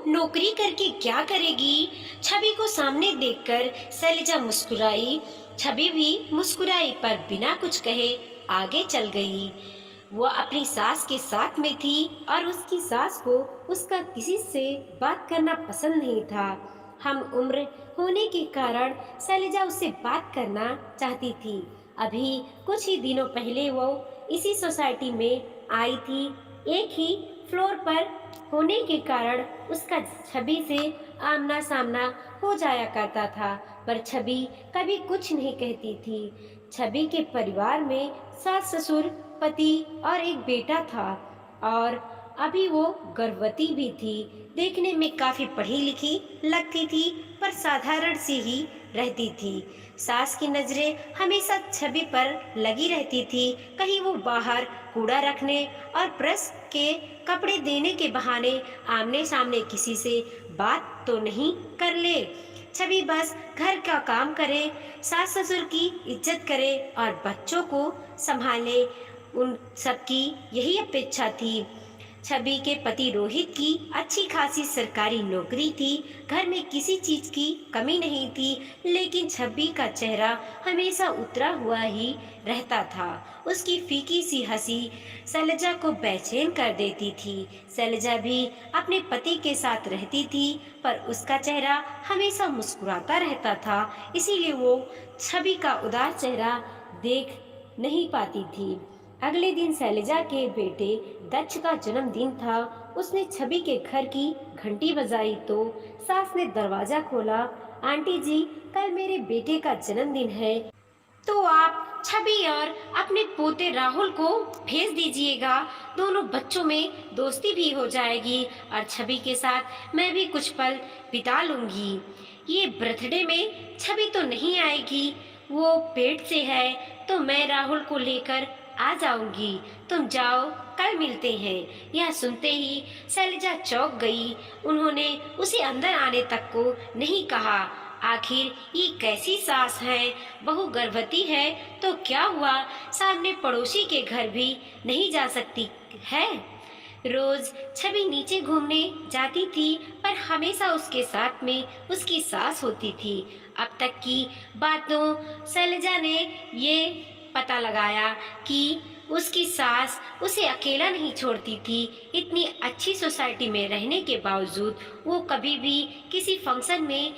नौकरी करके क्या करेगी? छवि को सामने देखकर शैलजा मुस्कुराई। छवि भी मुस्कुराई पर बिना कुछ कहे आगे चल गई। वो अपनी सास के साथ में थी और उसकी सास को उसका किसी से बात करना पसंद नहीं था। हम उम्र होने के कारण शैलजा उससे बात करना चाहती थी। अभी कुछ ही दिनों पहले वो इसी सोसाइटी में आई थी। एक ही फ्लोर पर होने के कारण उसका छवि से आमना सामना हो जाया करता था, पर छवि कभी कुछ नहीं कहती थी। छवि के परिवार में सास ससुर, पति और एक बेटा था और अभी वो गर्भवती भी थी। देखने में काफी पढ़ी लिखी लगती थी पर साधारण सी ही रहती थी। सास की नजरें हमेशा छवि पर लगी रहती थी। कहीं वो बाहर कूड़ा रखने और प्रेस के कपड़े देने के बहाने आमने सामने किसी से बात तो नहीं कर ले। छवि बस घर का काम करे, सास ससुर की इज्जत करे और बच्चों को संभाले। उन सबकी यही अपेक्षा थी। छवि के पति रोहित की अच्छी खासी सरकारी नौकरी थी। घर में किसी चीज की कमी नहीं थी, लेकिन छवि का चेहरा हमेशा उतरा हुआ ही रहता था। उसकी फीकी सी हंसी शैलजा को बेचैन कर देती थी। शैलजा भी अपने पति के साथ रहती थी, पर उसका चेहरा हमेशा मुस्कुराता रहता था, इसीलिए वो छवि का उदास चेहरा देख नहीं पाती थी। अगले दिन शैलजा के बेटे दक्ष का जन्मदिन था। उसने छवि के घर की घंटी बजाई तो सास ने दरवाजा खोला। आंटी जी, कल मेरे बेटे का जन्मदिन है, तो आप छवि और अपने पोते राहुल को भेज दीजिएगा। दोनों बच्चों में दोस्ती भी हो जाएगी और छवि के साथ मैं भी कुछ पल बिता लूंगी। ये बर्थडे में छवि तो नहीं आएगी, वो पेट से है, तो मैं राहुल को लेकर आ जाऊंगी। तुम जाओ, कल मिलते हैं। यह सुनते ही शैलजा चौंक गई। उन्होंने उसे अंदर आने तक को नहीं कहा। आखिर ये कैसी सास है? बहू गर्भवती है तो क्या हुआ, सामने पड़ोसी के घर भी नहीं जा सकती है। रोज छवि नीचे घूमने जाती थी, पर हमेशा उसके साथ में उसकी सास होती थी। अब तक की बातों शैलजा ने ये पता लगाया कि उसकी सास उसे अकेला नहीं छोड़ती थी। इतनी अच्छी सोसाइटी में रहने के बावजूद वो कभी भी किसी फंक्शन में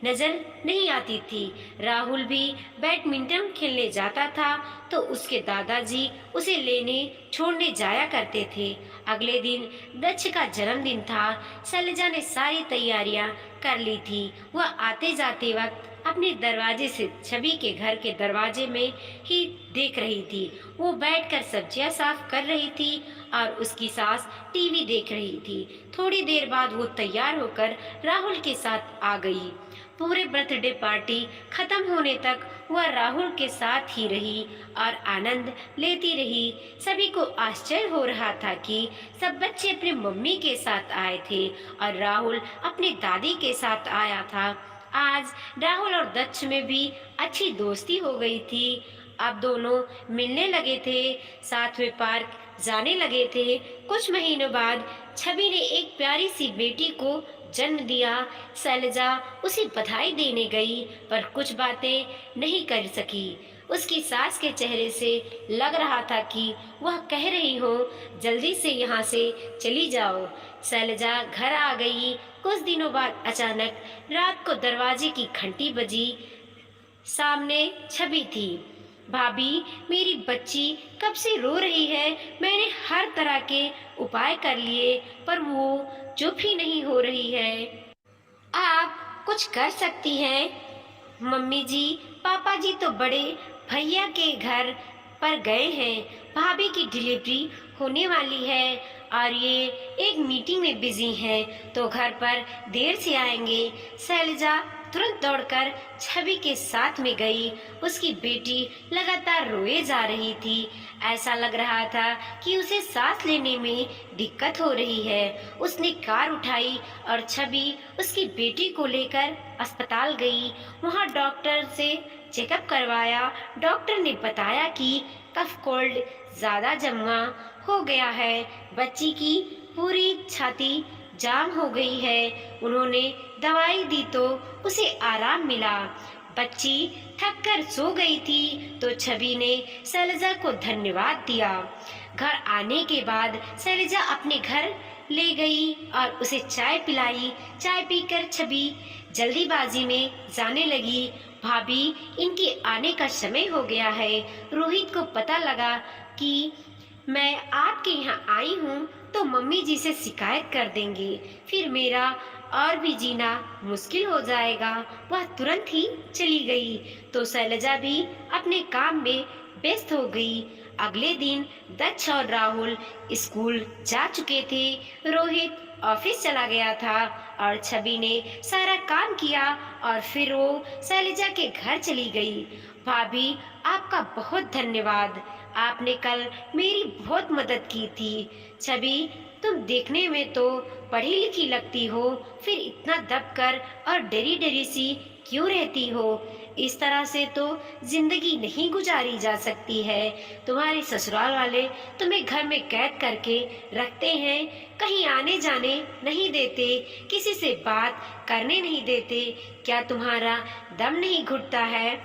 नजर नहीं आती थी। राहुल भी बैडमिंटन खेलने जाता था तो उसके दादाजी उसे लेने छोड़ने जाया करते थे। अगले दिन दक्ष का जन्मदिन था। शैलजा ने सारी तैयारियां कर ली थी। वह आते जाते वक्त अपने दरवाजे से छवि के घर के दरवाजे में ही देख रही थी। वो बैठकर सब्जियां साफ कर रही थी और उसकी सास टीवी देख रही थी। थोड़ी देर बाद वो तैयार होकर राहुल के साथ आ गई। पूरे बर्थडे पार्टी खत्म होने तक वह राहुल के साथ ही रही और आनंद लेती रही। सभी को आश्चर्य हो रहा था कि सब बच्चे अपने मम्मी के साथ आए थे और राहुल अपने दादी के साथ आया था। आज राहुल और दक्ष में भी अच्छी दोस्ती हो गई थी। अब दोनों मिलने लगे थे, साथ में पार्क जाने लगे थे। कुछ महीनों बाद छवि ने एक प्यारी सी बेटी को जन्म दिया। शैलजा उसे बधाई देने गई, पर कुछ बातें नहीं कर सकी। उसकी सास के चेहरे से लग रहा था कि वह कह रही हो, जल्दी से यहाँ से चली जाओ। शैलजा घर आ गई। कुछ दिनों बाद अचानक रात को दरवाजे की घंटी बजी। सामने छवि थी। भाभी, मेरी बच्ची कब से रो रही है। मैंने हर तरह के उपाय कर लिए, पर वो चुप ही नहीं हो रही है। आप कुछ कर सकती हैं। मम्मी जी, पापा जी तो बड़े भैया के घर पर गए हैं। भाभी की डिलीवरी होने वाली है और ये एक मीटिंग में बिजी हैं, तो घर पर देर से आएंगे। शैलजा तुरंत दौड़कर छवि के साथ में गई। उसकी बेटी लगातार रोए जा रही थी। ऐसा लग रहा था कि उसे सांस लेने में दिक्कत हो रही है। उसने कार उठाई और छवि उसकी बेटी को लेकर अस्पताल गई। वहां डॉक्टर से चेकअप करवाया। डॉक्टर ने बताया कि कफ कोल्ड ज्यादा जमा हो गया है। बच्ची की पूरी छाती जाम हो गई है। उन्होंने दवाई दी तो उसे आराम मिला। बच्ची थक कर सो गई थी तो छवि ने शैलजा को धन्यवाद दिया। घर आने के बाद शैलजा अपने घर ले गई और उसे चाय पिलाई। चाय पीकर छवि जल्दीबाजी में जाने लगी। भाभी, इनके आने का समय हो गया है। रोहित को पता लगा कि मैं आपके यहाँ आई हूँ तो मम्मी जी से शिकायत कर देंगे, फिर मेरा और भी जीना मुश्किल हो जाएगा। वह तुरंत ही चली गई तो शैलजा भी अपने काम में व्यस्त हो गई। अगले दिन दक्ष और राहुल स्कूल जा चुके थे। रोहित ऑफिस चला गया था और छवि ने सारा काम किया और फिर वो शैलजा के घर चली गई। भाभी, आपका बहुत धन्यवाद। आपने कल मेरी बहुत मदद की थी। छवि, तुम देखने में तो पढ़ी लिखी लगती हो, फिर इतना दबकर और डरी डरी सी क्यों रहती हो? इस तरह से तो जिंदगी नहीं गुजारी जा सकती है। तुम्हारे ससुराल वाले तुम्हें घर में कैद करके रखते हैं, कहीं आने जाने नहीं देते, किसी से बात करने नहीं देते। क्या तुम्हारा दम नहीं घुटता है?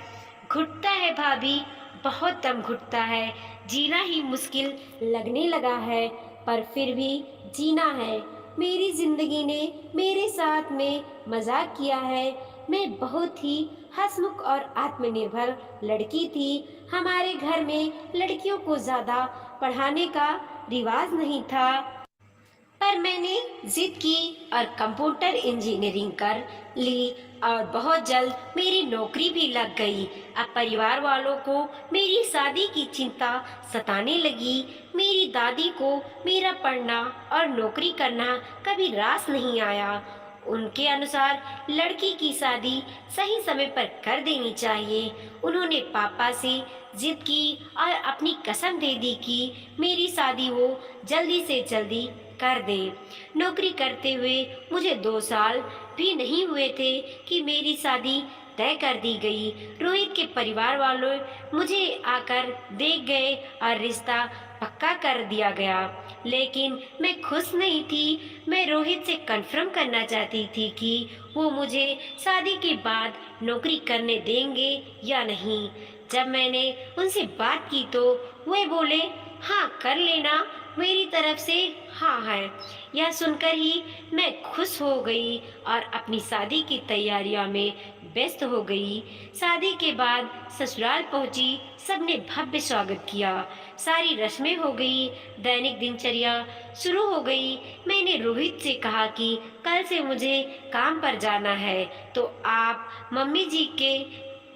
घुटता है भाभी, बहुत दम घुटता है। जीना ही मुश्किल लगने लगा है, पर फिर भी जीना है। मेरी जिंदगी ने मेरे साथ में मजाक किया है। मैं बहुत ही हंसमुख और आत्मनिर्भर लड़की थी। हमारे घर में लड़कियों को ज्यादा पढ़ाने का रिवाज नहीं था, पर मैंने जिद की और कंप्यूटर इंजीनियरिंग कर ली और बहुत जल्द मेरी नौकरी भी लग गई। अब परिवार वालों को मेरी शादी की चिंता सताने लगी। मेरी दादी को मेरा पढ़ना और नौकरी करना कभी रास नहीं आया। उनके अनुसार लड़की की शादी सही समय पर कर देनी चाहिए। उन्होंने पापा से जिद की और अपनी कसम दे दी कि मेरी शादी वो जल्दी से जल्दी कर दे। नौकरी करते हुए मुझे 2 साल भी नहीं हुए थे कि मेरी शादी तय कर दी गई। रोहित के परिवार वालों मुझे आकर देख गए और रिश्ता पक्का कर दिया गया, लेकिन मैं खुश नहीं थी। मैं रोहित से कंफर्म करना चाहती थी कि वो मुझे शादी के बाद नौकरी करने देंगे या नहीं। जब मैंने उनसे बात की तो वे बोले, हाँ कर लेना, मेरी तरफ से हाँ है। यह सुनकर ही मैं खुश हो गई और अपनी शादी की तैयारियों में व्यस्त हो गई। शादी के बाद ससुराल पहुंची, सबने भव्य स्वागत किया। सारी रस्में हो गई, दैनिक दिनचर्या शुरू हो गई। मैंने रोहित से कहा कि कल से मुझे काम पर जाना है, तो आप मम्मी जी के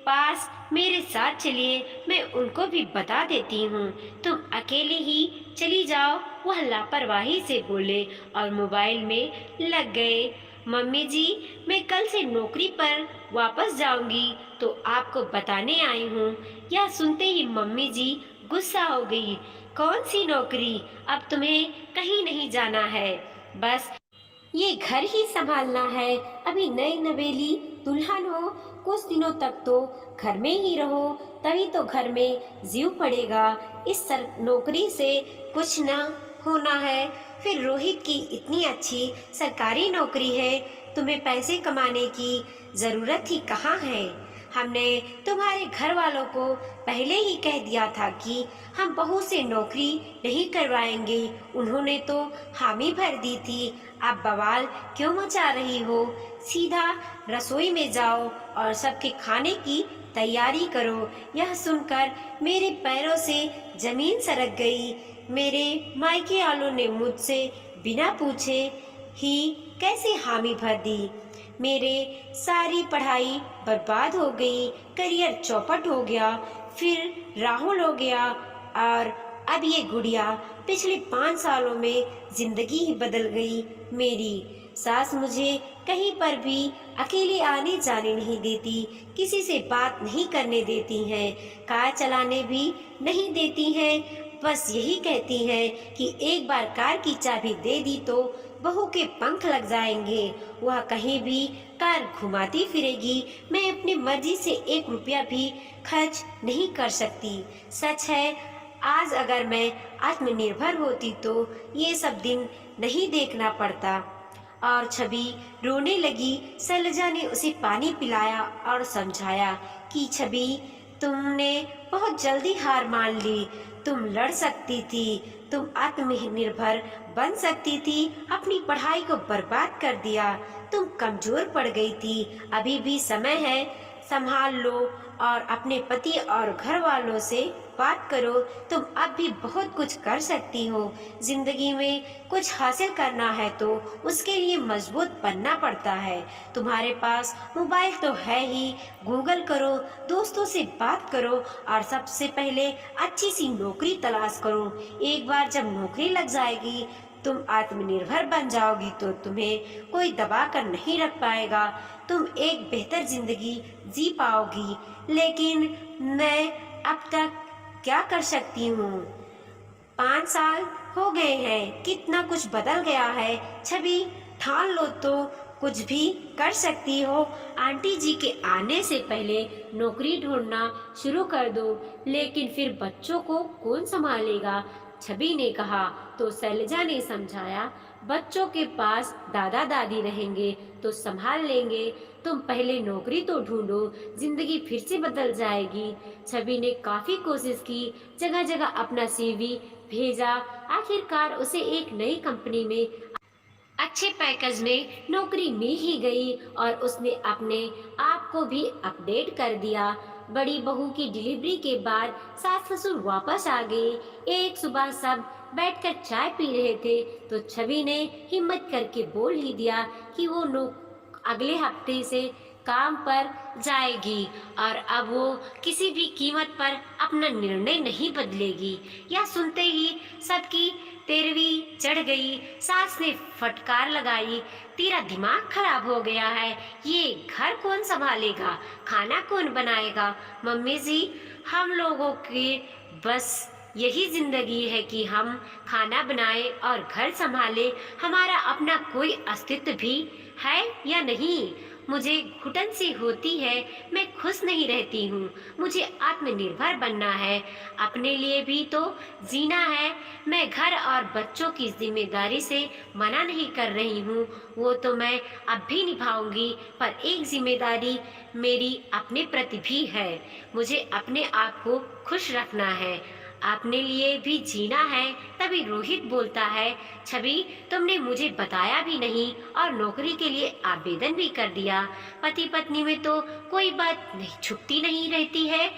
पास मेरे साथ चलिए, मैं उनको भी बता देती हूँ। तुम अकेले ही चली जाओ, वह लापरवाही से बोले और मोबाइल में लग गए। मम्मी जी, मैं कल से नौकरी पर वापस जाऊंगी तो आपको बताने आई हूँ। यह सुनते ही मम्मी जी गुस्सा हो गई। कौन सी नौकरी? अब तुम्हें कहीं नहीं जाना है, बस ये घर ही संभालना है। अभी नई नवेली दुल्हन हो, कुछ दिनों तक तो घर में ही रहो, तभी तो घर में जीव पड़ेगा। इस नौकरी से कुछ ना होना है। फिर रोहित की इतनी अच्छी सरकारी नौकरी है, तुम्हें पैसे कमाने की जरूरत ही कहाँ है? हमने तुम्हारे घर वालों को पहले ही कह दिया था कि हम बहू से नौकरी नहीं करवाएंगे। उन्होंने तो हामी भर दी थी। अब बवाल क्यों मचा रही हो? सीधा रसोई में जाओ और सबके खाने की तैयारी करो। यह सुनकर मेरे पैरों से जमीन सरक गई। मेरे मायके वालों ने मुझसे बिना पूछे ही कैसे हामी भर दी। मेरे सारी पढ़ाई बर्बाद हो गई, करियर चौपट हो गया, फिर राहुल हो गया और अब ये गुड़िया। पिछले 5 सालों में जिंदगी ही बदल गई मेरी। सास मुझे कहीं पर भी अकेले आने जाने नहीं देती, किसी से बात नहीं करने देती हैं, कार चलाने भी नहीं देती हैं। बस यही कहती हैं कि एक बार कार की चाबी दे दी तो बहू के पंख लग जाएंगे, वह कहीं भी कार घुमाती फिरेगी। मैं अपनी मर्जी से 1 रुपया भी खर्च नहीं कर सकती। सच है, आज अगर मैं आत्मनिर्भर होती तो ये सब दिन नहीं देखना पड़ता। और छवि रोने लगी। शैलजा ने उसे पानी पिलाया और समझाया कि छवि, तुमने बहुत जल्दी हार मान ली। तुम लड़ सकती थी, तुम आत्मनिर्भर बन सकती थी। अपनी पढ़ाई को बर्बाद कर दिया, तुम कमजोर पड़ गई थी। अभी भी समय है, संभाल लो और अपने पति और घर वालों से बात करो। तुम अब भी बहुत कुछ कर सकती हो। जिंदगी में कुछ हासिल करना है तो उसके लिए मजबूत बनना पड़ता है। तुम्हारे पास मोबाइल तो है ही, गूगल करो, दोस्तों से बात करो और सबसे पहले अच्छी सी नौकरी तलाश करो। एक बार जब नौकरी लग जाएगी, तुम आत्मनिर्भर बन जाओगी तो तुम्हें कोई दबा कर नहीं रख पाएगा। तुम एक बेहतर जिंदगी जी पाओगी। लेकिन मैं अब तक क्या कर सकती हूँ? 5 साल हो गए हैं, कितना कुछ बदल गया है। छवि, ठान लो तो कुछ भी कर सकती हो। आंटी जी के आने से पहले नौकरी ढूंढना शुरू कर दो। लेकिन फिर बच्चों को कौन संभालेगा? छवि ने कहा। तो शैलजा ने समझाया, बच्चों के पास दादा दादी रहेंगे तो संभाल लेंगे। तुम पहले नौकरी तो ढूंढो, जिंदगी फिर से बदल जाएगी। छवि ने काफी कोशिश की, जगह जगह अपना सीवी भेजा। आखिरकार उसे एक नई कंपनी में अच्छे पैकेज में नौकरी मिल ही गई और उसने अपने आप को भी अपडेट कर दिया। बड़ी बहू की डिलीवरी के बाद सास ससुर वापस आ गए। एक सुबह सब बैठकर चाय पी रहे थे तो छवि ने हिम्मत करके बोल ही दिया कि वो अगले हफ्ते से काम पर जाएगी और अब वो किसी भी कीमत पर अपना निर्णय नहीं बदलेगी। यह सुनते ही सबकी तेरवी चढ़ गई। सास ने फटकार लगाई, तेरा दिमाग खराब हो गया है, ये घर कौन संभालेगा, खाना कौन बनाएगा? मम्मी जी, हम लोगों के बस यही जिंदगी है कि हम खाना बनाए और घर संभाले। हमारा अपना कोई अस्तित्व भी है या नहीं? मुझे घुटन सी होती है, मैं खुश नहीं रहती हूँ। मुझे आत्मनिर्भर बनना है, अपने लिए भी तो जीना है। मैं घर और बच्चों की जिम्मेदारी से मना नहीं कर रही हूँ, वो तो मैं अब भी निभाऊंगी। पर एक जिम्मेदारी मेरी अपने प्रति भी है, मुझे अपने आप को खुश रखना है, अपने लिए भी जीना है। तभी रोहित बोलता है, छवि, तुमने मुझे बताया भी नहीं और नौकरी के लिए आवेदन भी कर दिया। पति पत्नी में तो कोई बात नहीं छुपती नहीं रहती है।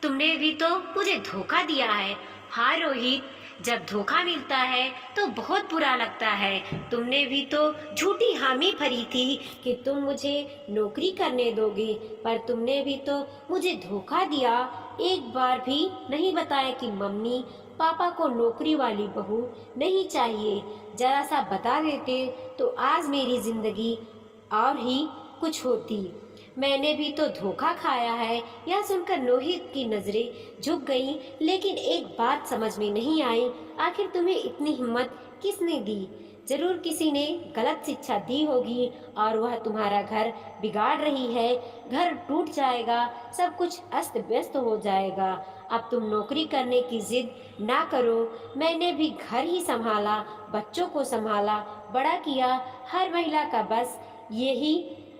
तुमने भी तो मुझे धोखा दिया है। हाँ रोहित, जब धोखा मिलता है तो बहुत बुरा लगता है। तुमने भी तो झूठी हामी भरी थी कि तुम मुझे नौकरी करने दोगे, पर तुमने भी तो मुझे धोखा दिया। एक बार भी नहीं बताया कि मम्मी पापा को नौकरी वाली बहू नहीं चाहिए। जरा सा बता देते तो आज मेरी जिंदगी और ही कुछ होती। मैंने भी तो धोखा खाया है। यह सुनकर रोहित की नजरें झुक गईं, लेकिन एक बात समझ में नहीं आई, आखिर तुम्हें इतनी हिम्मत किसने दी? जरूर किसी ने गलत शिक्षा दी होगी और वह तुम्हारा घर बिगाड़ रही है। घर टूट जाएगा, सब कुछ अस्त व्यस्त हो जाएगा। अब तुम नौकरी करने की जिद ना करो। मैंने भी घर ही संभाला, बच्चों को संभाला, बड़ा किया। हर महिला का बस यही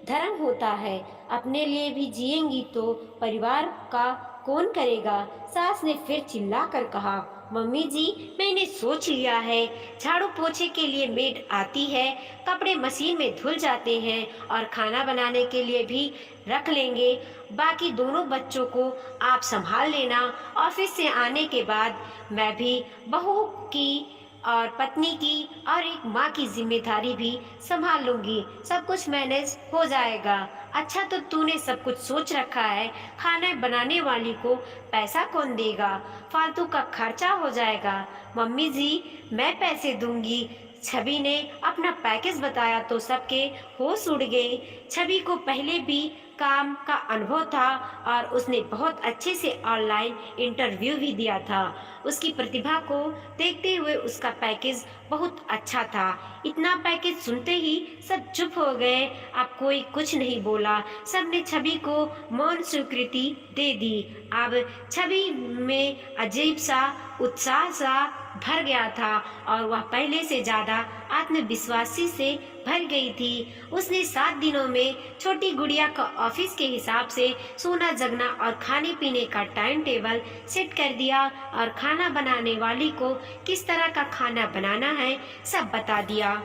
धर्म होता है। अपने लिए भी जिएंगी तो परिवार का कौन करेगा? सास ने फिर चिल्लाकर कहा, मम्मी जी, मैंने सोच लिया है। झाड़ू पोछे के लिए मेड आती है, कपड़े मशीन में धुल जाते हैं और खाना बनाने के लिए भी रख लेंगे। बाकी दोनों बच्चों को आप संभाल लेना। ऑफिस से आने के बाद मैं भी बहू की और पत्नी की और एक माँ की जिम्मेदारी भी संभाल लूंगी। सब कुछ मैनेज हो जाएगा। अच्छा, तो तूने सब कुछ सोच रखा है। खाना बनाने वाली को पैसा कौन देगा? फालतू का खर्चा हो जाएगा। मम्मी जी, मैं पैसे दूंगी। छवि ने अपना पैकेज बताया तो सबके होश उड़ गए। छवि को पहले भी काम का अनुभव था और उसने बहुत अच्छे से ऑनलाइन इंटरव्यू भी दिया था। उसकी प्रतिभा को देखते हुए उसका पैकेज बहुत अच्छा था। इतना पैकेज सुनते ही सब चुप हो गए। अब कोई कुछ नहीं बोला। सबने छवि को मौन स्वीकृति दे दी। अब छवि में अजीब सा उत्साह सा भर गया था और वह पहले से ज्यादा आत्मविश्वासी से भर गई थी। उसने 7 दिनों में छोटी गुड़िया का ऑफिस के हिसाब से सोना जगना और खाने पीने का टाइम टेबल सेट कर दिया और खाना बनाने वाली को किस तरह का खाना बनाना है सब बता दिया।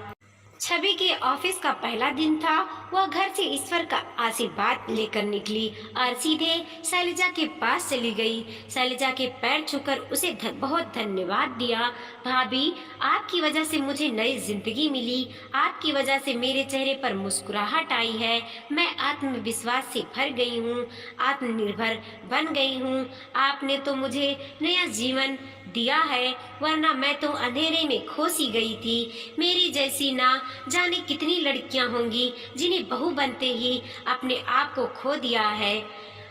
छवि के ऑफिस का पहला दिन था। वह घर से ईश्वर का आशीर्वाद लेकर निकली और सीधे शैलजा के पास चली गई। शैलजा के पैर छूकर उसे बहुत धन्यवाद दिया। भाभी, आपकी वजह से मुझे नई जिंदगी मिली। आपकी वजह से मेरे चेहरे पर मुस्कुराहट आई है। मैं आत्मविश्वास से भर गई हूँ, आत्मनिर्भर बन गई हूँ। आपने तो मुझे नया जीवन दिया है, वरना मैं तो अंधेरे में खो सी गई थी। मेरी जैसी ना जाने कितनी लड़कियां होंगी जिन्हें बहू बनते ही अपने आप को खो दिया है,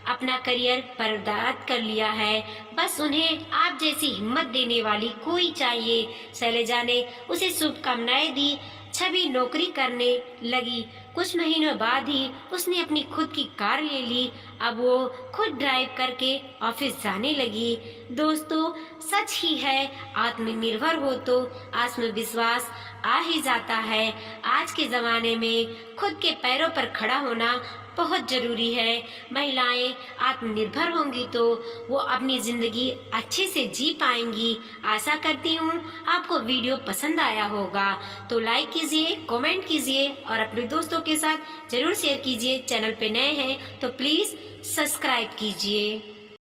अपना करियर बर्बाद कर लिया है। बस उन्हें आप जैसी हिम्मत देने वाली कोई चाहिए। शैलजा ने उसे शुभकामनाएं दी। छवि नौकरी करने लगी। कुछ महीनों बाद ही उसने अपनी खुद की कार ले ली। अब वो खुद ड्राइव करके ऑफिस जाने लगी। दोस्तों, सच ही है, आत्मनिर्भर हो तो आत्मविश्वास आ ही जाता है। आज के जमाने में खुद के पैरों पर खड़ा होना बहुत जरूरी है। महिलाएं आत्मनिर्भर होंगी तो वो अपनी जिंदगी अच्छे से जी पाएंगी। आशा करती हूँ आपको वीडियो पसंद आया होगा, तो लाइक कीजिए, कमेंट कीजिए और अपने दोस्तों के साथ जरूर शेयर कीजिए। चैनल पे नए हैं तो प्लीज सब्सक्राइब कीजिए।